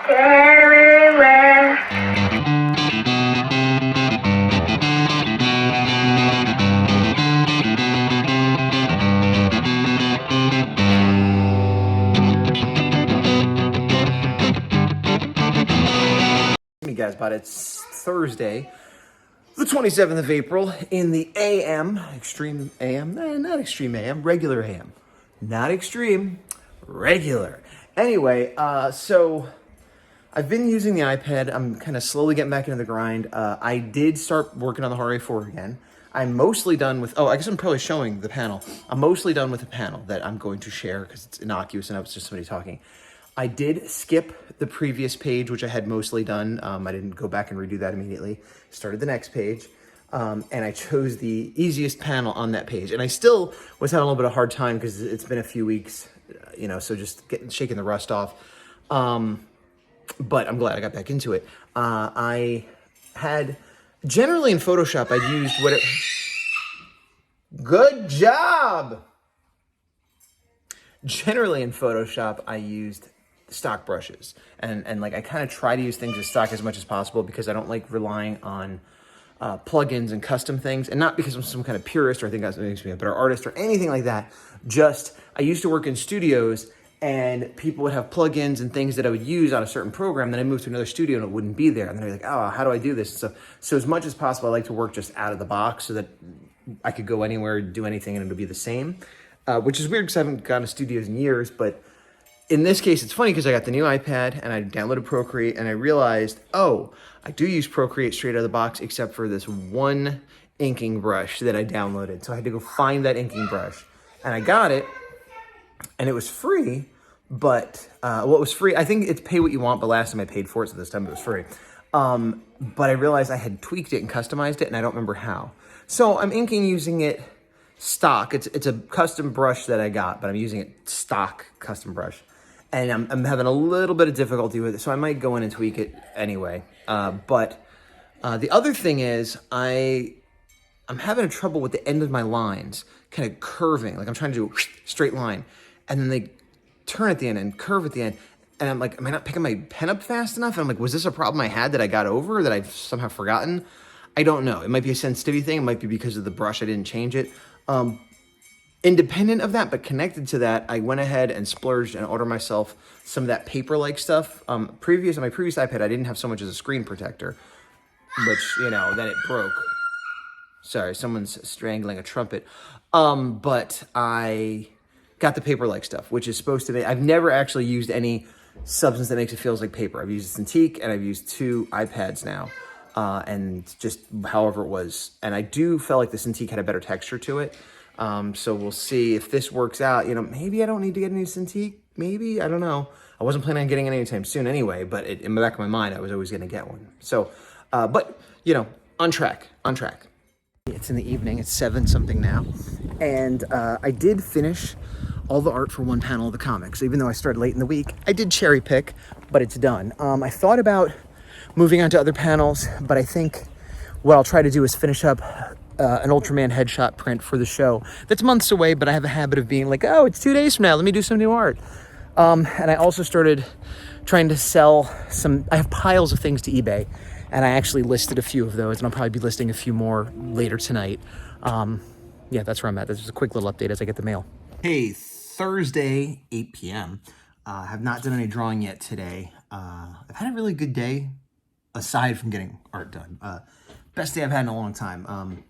everywhere. Hey guys, but it's Thursday, the 27th of April in the AM, extreme AM, not extreme AM, regular AM, not extreme, regular. Anyway, so I've been using the iPad. I'm kind of slowly getting back into the grind. I did start working on the Hard 4 again. I'm mostly done with, I guess I'm probably showing the panel. I'm mostly done with the panel that I'm going to share because it's innocuous and I was just somebody talking. I did skip the previous page, which I had mostly done. I didn't go back and redo that immediately. Started the next page, and I chose the easiest panel on that page. And I still was having a little bit of a hard time because it's been a few weeks, so just shaking the rust off. But I'm glad I got back into it. I had, generally in Photoshop, I'd used good job! Generally in Photoshop, I used stock brushes. And like I kind of try to use things as stock as much as possible because I don't like relying on plugins and custom things. And not because I'm some kind of purist or I think that makes me a better artist or anything like that. Just, I used to work in studios and people would have plugins and things that I would use on a certain program. Then I moved to another studio and it wouldn't be there. And then I'd be like, oh, how do I do this? So as much as possible, I like to work just out of the box so that I could go anywhere, do anything, and it'll be the same. Which is weird because I haven't gone to studios in years, but in this case, it's funny because I got the new iPad and I downloaded Procreate and I realized, oh, I do use Procreate straight out of the box except for this one inking brush that I downloaded. So I had to go find that inking brush and I got it and it was free, but, it was free. I think it's pay what you want, but last time I paid for it, so this time it was free. But I realized I had tweaked it and customized it and I don't remember how. So I'm inking using it stock. It's a custom brush that I got, but I'm using it stock custom brush. And I'm having a little bit of difficulty with it, so I might go in and tweak it anyway. But the other thing is I'm having trouble with the end of my lines kind of curving. Like I'm trying to do a straight line, and then they turn at the end and curve at the end. And I'm like, am I not picking my pen up fast enough? And I'm like, was this a problem I had that I got over or that I've somehow forgotten? I don't know. It might be a sensitivity thing. It might be because of the brush. I didn't change it. Independent of that, but connected to that, I went ahead and splurged and ordered myself some of that Paperlike stuff. On my previous iPad, I didn't have so much as a screen protector, which, then it broke. Sorry, someone's strangling a trumpet. But I got the Paperlike stuff, which is supposed to be, I've never actually used any substance that makes it feel like paper. I've used Cintiq and I've used 2 iPads now. And just however it was. And I do feel like the Cintiq had a better texture to it. So we'll see if this works out. Maybe I don't need to get a new Cintiq. Maybe, I don't know. I wasn't planning on getting it anytime soon anyway, but in the back of my mind, I was always going to get one. So, but, on track. It's in the evening. It's 7 something now. And I did finish all the art for one panel of the comics. Even though I started late in the week, I did cherry pick, but it's done. I thought about moving on to other panels, but I think what I'll try to do is finish up an Ultraman headshot print for the show. That's months away, but I have a habit of being like, oh, it's 2 days from now. Let me do some new art. And I also started trying to sell I have piles of things to eBay, and I actually listed a few of those, and I'll probably be listing a few more later tonight. Yeah, that's where I'm at. This is a quick little update as I get the mail. Hey, Thursday, 8 p.m. Have not done any drawing yet today. I've had a really good day, aside from getting art done. Best day I've had in a long time.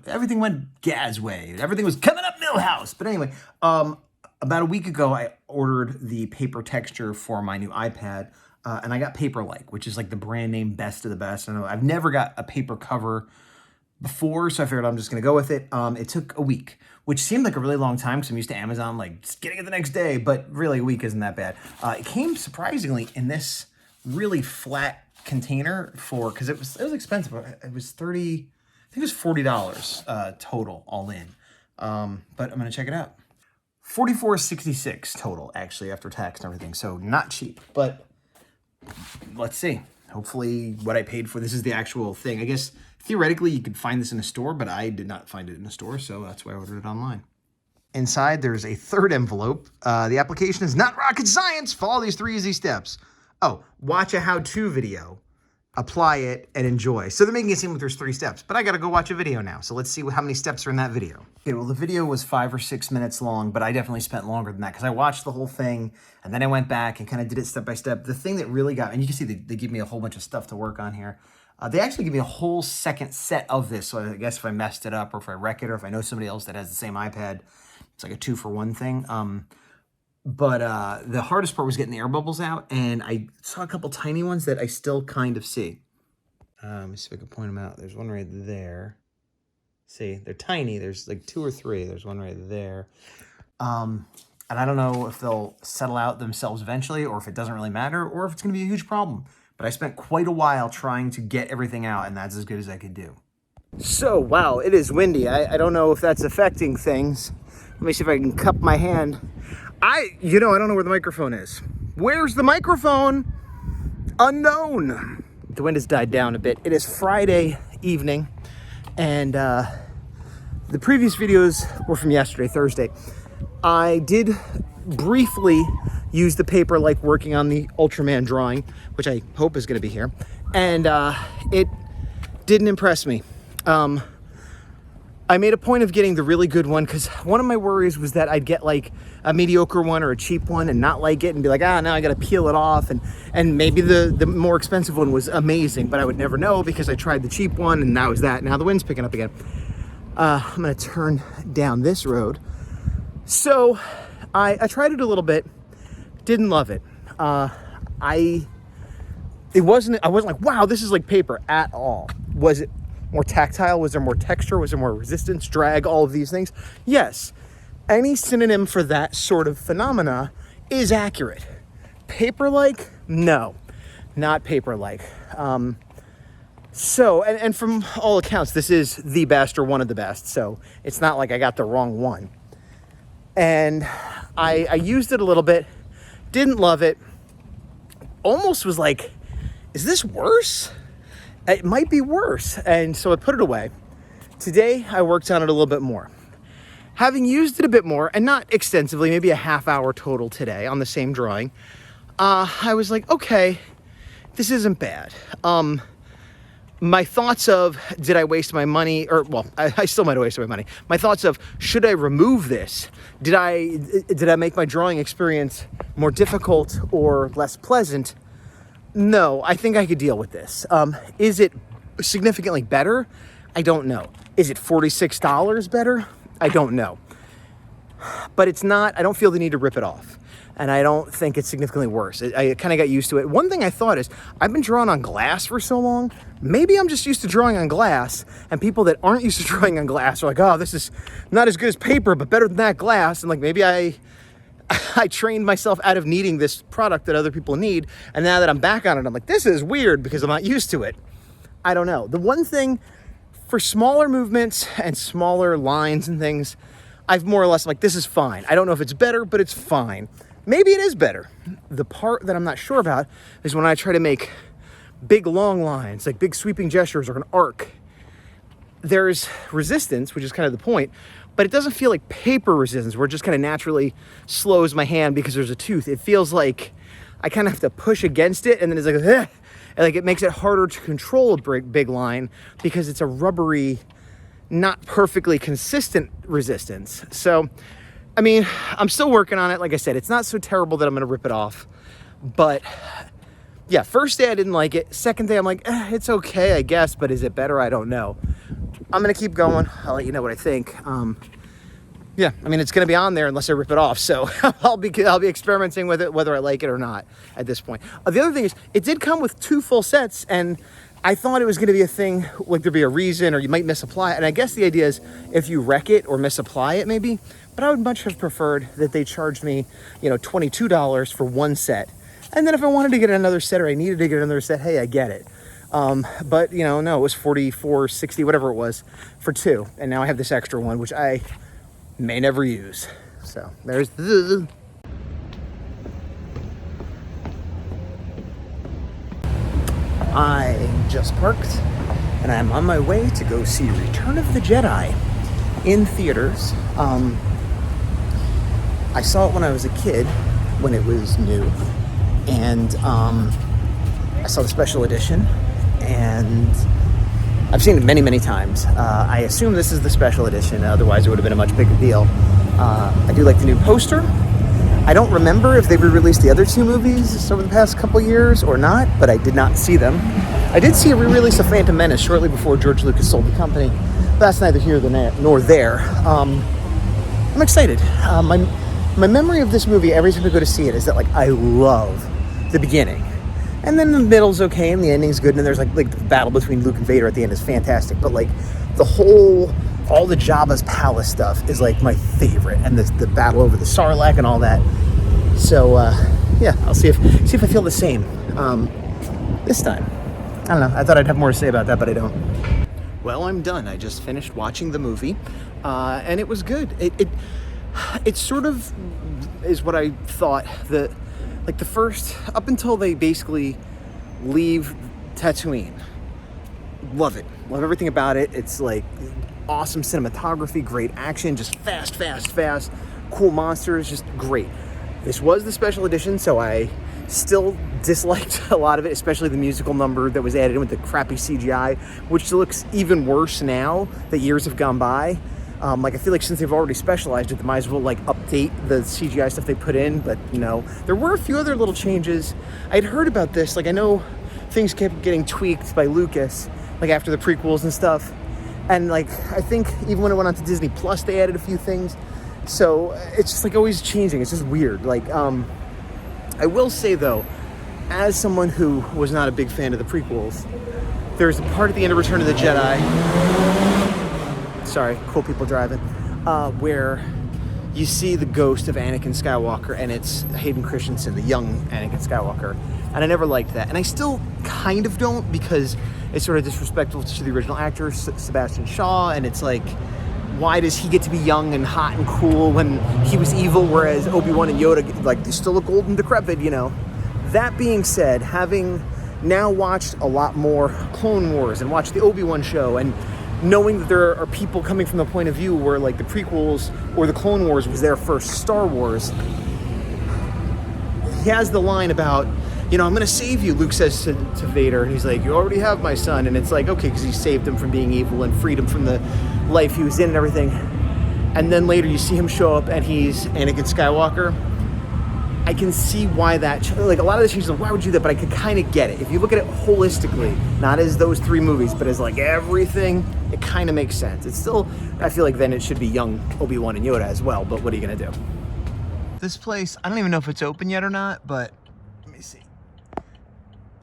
Everything went Gaz way. Everything was coming up Millhouse. But anyway, about a week ago, I ordered the paper texture for my new iPad, and I got Paperlike, which is like the brand name best of the best. I don't know, I've never got a paper cover before, so I figured I'm just going to go with it. It took a week, which seemed like a really long time because I'm used to Amazon, like just getting it the next day, but really a week isn't that bad. It came surprisingly in this really flat container because it was expensive. It was I think it was $40 total all in. But I'm going to check it out. $44.66 total, actually, after tax and everything. So not cheap, but let's see. Hopefully what I paid for this is the actual thing. I guess theoretically you could find this in a store, but I did not find it in a store, so that's why I ordered it online. Inside, there's a third envelope. The application is not rocket science. Follow these 3 easy steps. Oh, watch a how-to video. Apply it and enjoy. So they're making it seem like there's 3 steps, but I gotta go watch a video now. So let's see how many steps are in that video. Okay, well, the video was 5 or 6 minutes long, but I definitely spent longer than that because I watched the whole thing and then I went back and kind of did it step by step. The thing that really got, and you can see they give me a whole bunch of stuff to work on here. They actually give me a whole second set of this. So I guess if I messed it up or if I wreck it or if I know somebody else that has the same iPad, it's like a 2-for-1 thing. But the hardest part was getting the air bubbles out, and I saw a couple tiny ones that I still kind of see. Let me see if I can point them out. There's one right there. See, they're tiny. There's like 2 or 3. There's one right there. And I don't know if they'll settle out themselves eventually or if it doesn't really matter or if it's going to be a huge problem. But I spent quite a while trying to get everything out, and that's as good as I could do. So, wow, it is windy. I don't know if that's affecting things. Let me see if I can cup my hand. I don't know where the microphone is. Where's the microphone? Unknown. The wind has died down a bit. It is Friday evening, and the previous videos were from yesterday, Thursday. I did briefly use the Paperlike working on the Ultraman drawing, which I hope is going to be here, and it didn't impress me. I made a point of getting the really good one because one of my worries was that I'd get like a mediocre one or a cheap one and not like it and be like, now I got to peel it off. And maybe the more expensive one was amazing, but I would never know because I tried the cheap one and that was that. Now the wind's picking up again. I'm going to turn down this road. So I tried it a little bit, didn't love it. I wasn't like, wow, this is like paper at all. Was it more tactile? Was there more texture? Was there more resistance, drag, all of these things? Yes. Any synonym for that sort of phenomena is accurate. Paper-like? No, not paper-like. And from all accounts, this is the best or one of the best. So it's not like I got the wrong one. And I used it a little bit, didn't love it. Almost was like, is this worse? It might be worse. And so I put it away. Today, I worked on it a little bit more. Having used it a bit more, and not extensively, maybe a half hour total today on the same drawing, I was like, okay, this isn't bad. My thoughts of, did I waste my money? Or, well, I still might have wasted my money. My thoughts of, should I remove this? Did I make my drawing experience more difficult or less pleasant? No, I think I could deal with this. Is it significantly better? I don't know. Is it $46 better? I don't know. But it's not, I don't feel the need to rip it off. And I don't think it's significantly worse. I kind of got used to it. One thing I thought is, I've been drawing on glass for so long. Maybe I'm just used to drawing on glass, and people that aren't used to drawing on glass are like, oh, this is not as good as paper, but better than that glass. And like, maybe I trained myself out of needing this product that other people need. And now that I'm back on it, I'm like, this is weird because I'm not used to it. I don't know. The one thing for smaller movements and smaller lines and things, I've more or less like, this is fine. I don't know if it's better, but it's fine. Maybe it is better. The part that I'm not sure about is when I try to make big long lines, like big sweeping gestures or an arc. There's resistance, which is kind of the point, but it doesn't feel like paper resistance where it just kind of naturally slows my hand because there's a tooth. It feels like I kind of have to push against it, and then it's like, and like it makes it harder to control a big line because it's a rubbery, not perfectly consistent resistance. So, I mean, I'm still working on it. Like I said, it's not so terrible that I'm going to rip it off. But yeah, first day I didn't like it. Second day I'm like, it's okay, I guess, but is it better? I don't know. I'm going to keep going. I'll let you know what I think. Yeah, I mean, it's going to be on there unless I rip it off. So I'll be experimenting with it, whether I like it or not at this point. The other thing is, it did come with 2 full sets, and I thought it was going to be a thing, like there'd be a reason or you might misapply it. And I guess the idea is if you wreck it or misapply it, maybe. But I would much have preferred that they charged me, $22 for 1 set. And then if I wanted to get another set or I needed to get another set, hey, I get it. But, no, it was $44.60, whatever it was, for 2. And now I have this extra one, which I may never use. So there's the... I just parked, and I'm on my way to go see Return of the Jedi in theaters. I saw it when I was a kid, when it was new, and I saw the special edition, and I've seen it many, many times. I assume this is the special edition, otherwise it would have been a much bigger deal. I do like the new poster. I don't remember if they re-released the other two movies over the past couple years or not, but I did not see them. I did see a re-release of Phantom Menace shortly before George Lucas sold the company. That's neither here nor there. I'm excited. My memory of this movie every time I go to see it is that, like, I love the beginning. And then the middle's okay, and the ending's good, and there's like the battle between Luke and Vader at the end is fantastic. But like all the Jabba's palace stuff is like my favorite, and the battle over the Sarlacc and all that. So yeah, I'll see if I feel the same this time. I don't know. I thought I'd have more to say about that, but I don't. Well, I'm done. I just finished watching the movie, and it was good. It sort of is what I thought. The first, up until they basically leave Tatooine, love it. Love everything about it. It's like awesome cinematography, great action, just fast, cool monsters, just great. This was the special edition, so I still disliked a lot of it, especially the musical number that was added in with the crappy CGI, which looks even worse now that years have gone by. I feel like since they've already specialized it, they might as well update the CGI stuff they put in, but there were a few other little changes. I'd heard about this, I know things kept getting tweaked by Lucas, after the prequels and stuff, and I think even when it went on to Disney Plus, they added a few things, so it's just always changing. It's just weird. I will say though, as someone who was not a big fan of the prequels, there's a part at the end of Return of the Jedi, sorry, cool people driving, where you see the ghost of Anakin Skywalker, and it's Hayden Christensen, the young Anakin Skywalker, and I never liked that, and I still kind of don't, because it's sort of disrespectful to the original actor, Sebastian Shaw, and it's why does he get to be young and hot and cool when he was evil, whereas Obi-Wan and Yoda, they still look old and decrepit, That being said, having now watched a lot more Clone Wars and watched the Obi-Wan show, and knowing that there are people coming from the point of view where the prequels or the Clone Wars was their first Star Wars, he has the line about, I'm going to save you, Luke says to Vader, and he's like, you already have my son, and it's okay, because he saved him from being evil and freed him from the life he was in and everything, and then later you see him show up and he's Anakin Skywalker. I can see why that, a lot of the changes, why would you do that, but I could kind of get it. If you look at it holistically, not as those three movies, but as everything, it kind of makes sense. It's still, I feel then it should be young Obi-Wan and Yoda as well, but what are you going to do? This place, I don't even know if it's open yet or not, but let me see.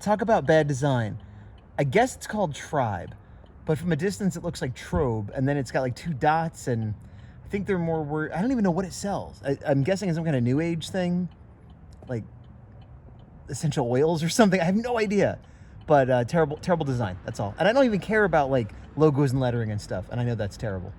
Talk about bad design. I guess it's called Tribe, but from a distance it looks like Trobe, and then it's got two dots, and I think they're more, I don't even know what it sells. I'm guessing it's some kind of new age thing. Essential oils or something. I have no idea, but terrible design. That's all. And I don't even care about logos and lettering and stuff. And I know that's terrible.